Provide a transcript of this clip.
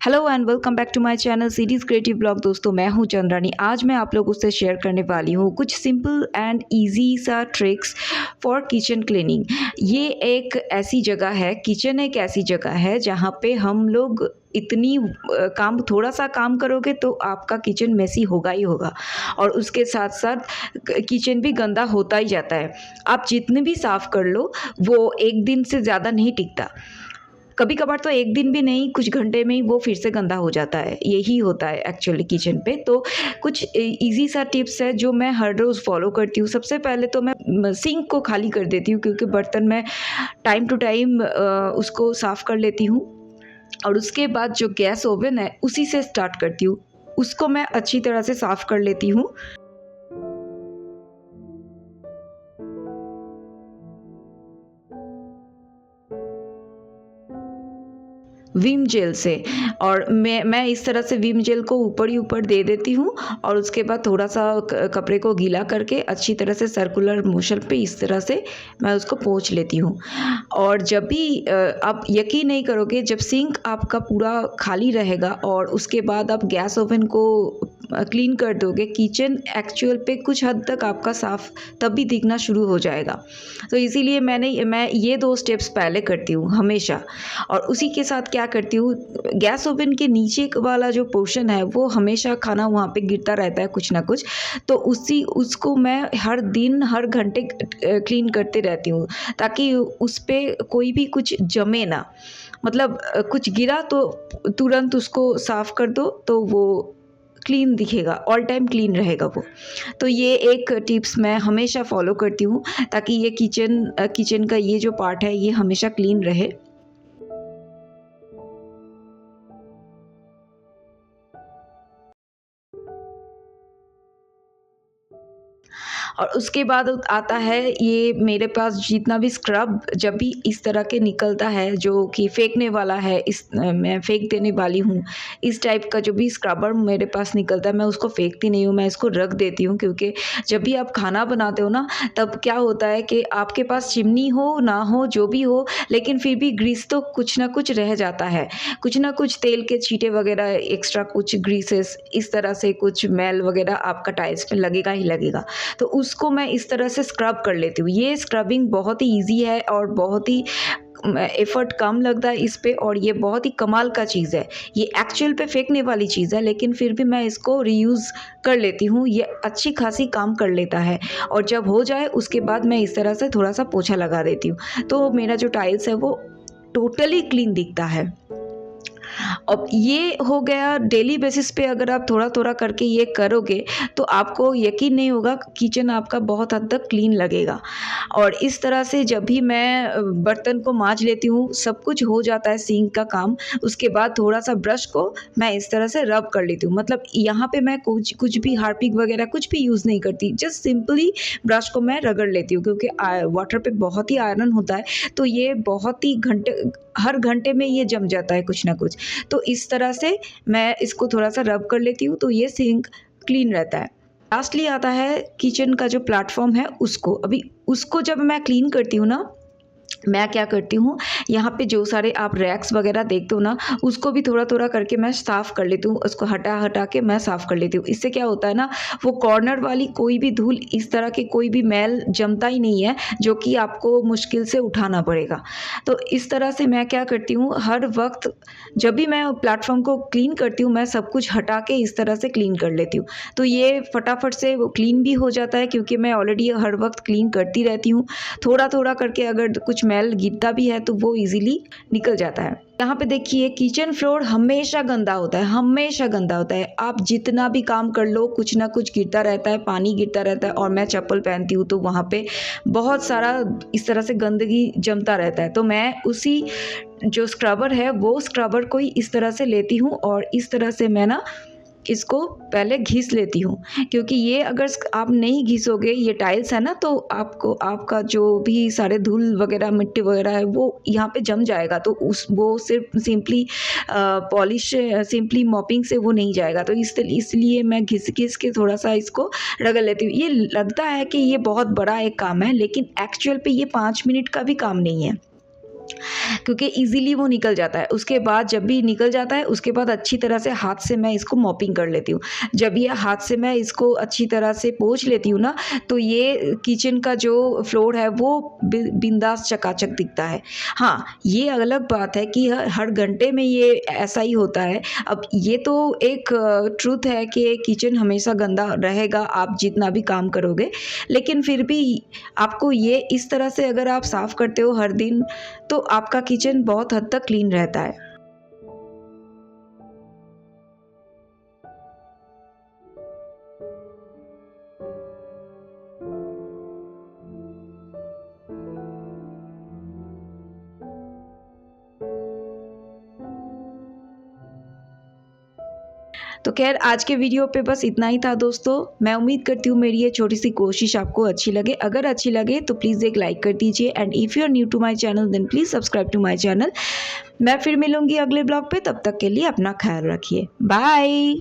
Hello and welcome back to my channel series creative blog. दोस्तों, मैं हूं चंद्रानी। आज मैं आप लोगों से शेयर करने वाली हूं कुछ सिंपल एंड इजी सा ट्रिक्स फॉर किचन क्लीनिंग। ये एक ऐसी जगह है, किचन एक ऐसी जगह है जहां पे हम लोग इतनी काम थोड़ा सा काम करोगे तो आपका किचन मेसी होगा ही होगा, और उसके साथ साथ किचन भी गंदा होता ही जाता है। आप जितने भी साफ़ कर लो वो एक दिन से ज़्यादा नहीं टिकता। कभी कभार तो एक दिन भी नहीं, कुछ घंटे में ही वो फिर से गंदा हो जाता है। यही होता है एक्चुअली किचन पे। तो कुछ इजी सा टिप्स है जो मैं हर रोज़ फॉलो करती हूँ। सबसे पहले तो मैं सिंक को खाली कर देती हूँ, क्योंकि बर्तन में टाइम टू टाइम उसको साफ़ कर लेती हूँ। और उसके बाद जो गैस ओवन है उसी से स्टार्ट करती हूँ, उसको मैं अच्छी तरह से साफ़ कर लेती हूँ। विम जेल से, और मैं इस तरह से विम जेल को ऊपर ही ऊपर दे देती हूँ, और उसके बाद थोड़ा सा कपड़े को गीला करके अच्छी तरह से सर्कुलर मोशन पे इस तरह से मैं उसको पोंछ लेती हूँ। और जब भी आप यकीन नहीं करोगे, जब सिंक आपका पूरा खाली रहेगा और उसके बाद आप गैस ओवन को क्लीन कर दोगे, किचन एक्चुअल पे कुछ हद तक आपका साफ तब भी दिखना शुरू हो जाएगा। तो इसीलिए मैं ये 2 स्टेप्स पहले करती हूँ हमेशा। और उसी के साथ क्या करती हूँ, गैस ओवन के नीचे वाला जो पोर्शन है वो हमेशा खाना वहाँ पे गिरता रहता है कुछ ना कुछ। तो उसको मैं हर दिन हर घंटे क्लीन करते रहती हूँ, ताकि उस पर कोई भी कुछ जमे ना। मतलब कुछ गिरा तो तुरंत उसको साफ़ कर दो, तो वो क्लीन दिखेगा, ऑल टाइम क्लीन रहेगा वो। तो ये एक टिप्स मैं हमेशा फॉलो करती हूँ, ताकि ये किचन का ये जो पार्ट है ये हमेशा क्लीन रहे। और उसके बाद आता है, ये मेरे पास जितना भी स्क्रब जब भी इस तरह के निकलता है जो कि फेंकने वाला है, मैं फेंक देने वाली हूँ, इस टाइप का जो भी स्क्रबर मेरे पास निकलता है मैं उसको फेंकती नहीं हूँ, मैं इसको रख देती हूँ। क्योंकि जब भी आप खाना बनाते हो ना, तब क्या होता है कि आपके पास चिमनी हो ना हो जो भी हो, लेकिन फिर भी ग्रीस तो कुछ ना कुछ रह जाता है। कुछ ना कुछ तेल के छींटे वगैरह, एक्स्ट्रा कुछ ग्रीसेस, इस तरह से कुछ मैल वगैरह आपका टाइल्स पे लगेगा ही लगेगा। तो उसको मैं इस तरह से स्क्रब कर लेती हूँ। ये स्क्रबिंग बहुत ही ईज़ी है और बहुत ही एफ़र्ट कम लगता है इस पे, और ये बहुत ही कमाल का चीज़ है। ये एक्चुअल पे फेंकने वाली चीज़ है, लेकिन फिर भी मैं इसको रीयूज़ कर लेती हूँ। ये अच्छी खासी काम कर लेता है, और जब हो जाए उसके बाद मैं इस तरह से थोड़ा-सा पोछा लगा देती हूँ। तो मेरा जो टाइल्स है वो टोटली क्लीन दिखता है। अब ये हो गया डेली बेसिस पे, अगर आप थोड़ा-थोड़ा करके ये करोगे तो आपको यकीन नहीं होगा, किचन आपका बहुत हद तक क्लीन लगेगा। और इस तरह से जब भी मैं बर्तन को माँज लेती हूँ, सब कुछ हो जाता है सिंक का काम, उसके बाद थोड़ा-सा ब्रश को मैं इस तरह से रब कर लेती हूँ। मतलब यहाँ पे मैं कुछ कुछ भी हार्पिक वगैरह कुछ भी यूज़ नहीं करती, जस्ट सिंपली ब्रश को मैं रगड़ लेती हूँ, क्योंकि वाटर पे बहुत ही आयरन होता है, तो ये बहुत ही हर घंटे में ये जम जाता है कुछ ना कुछ। तो इस तरह से मैं इसको थोड़ा-सा रब कर लेती हूँ, तो ये सिंक क्लीन रहता है। लास्टली आता है किचन का जो प्लेटफ़ॉर्म है उसको। अभी उसको जब मैं क्लीन करती हूँ ना, मैं क्या करती हूँ, यहाँ पे जो सारे आप रैक्स वगैरह देखते हो ना, उसको भी थोड़ा-थोड़ा करके मैं साफ़ कर लेती हूँ। उसको हटा-हटा के मैं साफ़ कर लेती हूँ। इससे क्या होता है ना, वो कॉर्नर वाली कोई भी धूल, इस तरह के कोई भी मैल जमता ही नहीं है, जो कि आपको मुश्किल से उठाना पड़ेगा। तो इस तरह से मैं क्या करती हूँ, हर वक़्त जब भी मैं प्लेटफ़ॉर्म को क्लीन करती हूँ, मैं सब कुछ हटा के इस तरह से क्लीन कर लेती हूँ। तो ये फटाफट से वो क्लीन भी हो जाता है, क्योंकि मैं ऑलरेडी हर वक़्त क्लीन करती रहती हूँ। थोड़ा-थोड़ा करके अगर कुछ मैल गिरता भी है तो वो ईज़िली निकल जाता है। यहाँ पे देखिए, किचन फ्लोर हमेशा गंदा होता है, हमेशा गंदा होता है। आप जितना भी काम कर लो, कुछ ना कुछ गिरता रहता है, पानी गिरता रहता है, और मैं चप्पल पहनती हूँ तो वहाँ पे बहुत सारा इस तरह से गंदगी जमता रहता है। तो मैं उसी जो स्क्रबर है वो स्क्रबर को ही इस तरह से लेती हूँ, और इस तरह से मैं ना इसको पहले घिस लेती हूँ। क्योंकि ये अगर आप नहीं घिसोगे, ये टाइल्स है ना, तो आपको आपका जो भी सारे धूल वगैरह, मिट्टी वगैरह है वो यहाँ पे जम जाएगा। तो वो सिर्फ सिंपली पॉलिश, सिंपली मॉपिंग से वो नहीं जाएगा। तो इसलिए मैं घिस के थोड़ा सा इसको रगड़ लेती हूँ। ये लगता है कि ये बहुत बड़ा एक काम है, लेकिन एक्चुअल पे ये 5 मिनट का भी काम नहीं है। क्योंकि ईज़िली वो निकल जाता है। उसके बाद जब भी निकल जाता है उसके बाद अच्छी तरह से हाथ से मैं इसको मॉपिंग कर लेती हूँ। जब ये हाथ से मैं इसको अच्छी तरह से पोंछ लेती हूँ ना, तो ये किचन का जो फ्लोर है वो बिंदास चकाचक दिखता है। हाँ, ये अलग बात है कि हर घंटे में ये ऐसा ही होता है। अब ये तो एक ट्रुथ है कि किचन हमेशा गंदा रहेगा, आप जितना भी काम करोगे। लेकिन फिर भी आपको ये इस तरह से अगर आप साफ़ करते हो हर दिन, तो आपका किचन बहुत हद तक क्लीन रहता है। तो ख़ैर आज के वीडियो पे बस इतना ही था दोस्तों। मैं उम्मीद करती हूँ मेरी ये छोटी-सी कोशिश आपको अच्छी लगे। अगर अच्छी लगे तो प्लीज़ एक लाइक कर दीजिए and if you are new to my channel then please subscribe to my channel. मैं फिर मिलूँगी अगले ब्लॉग पे, तब तक के लिए अपना ख़्याल रखिए। बाय।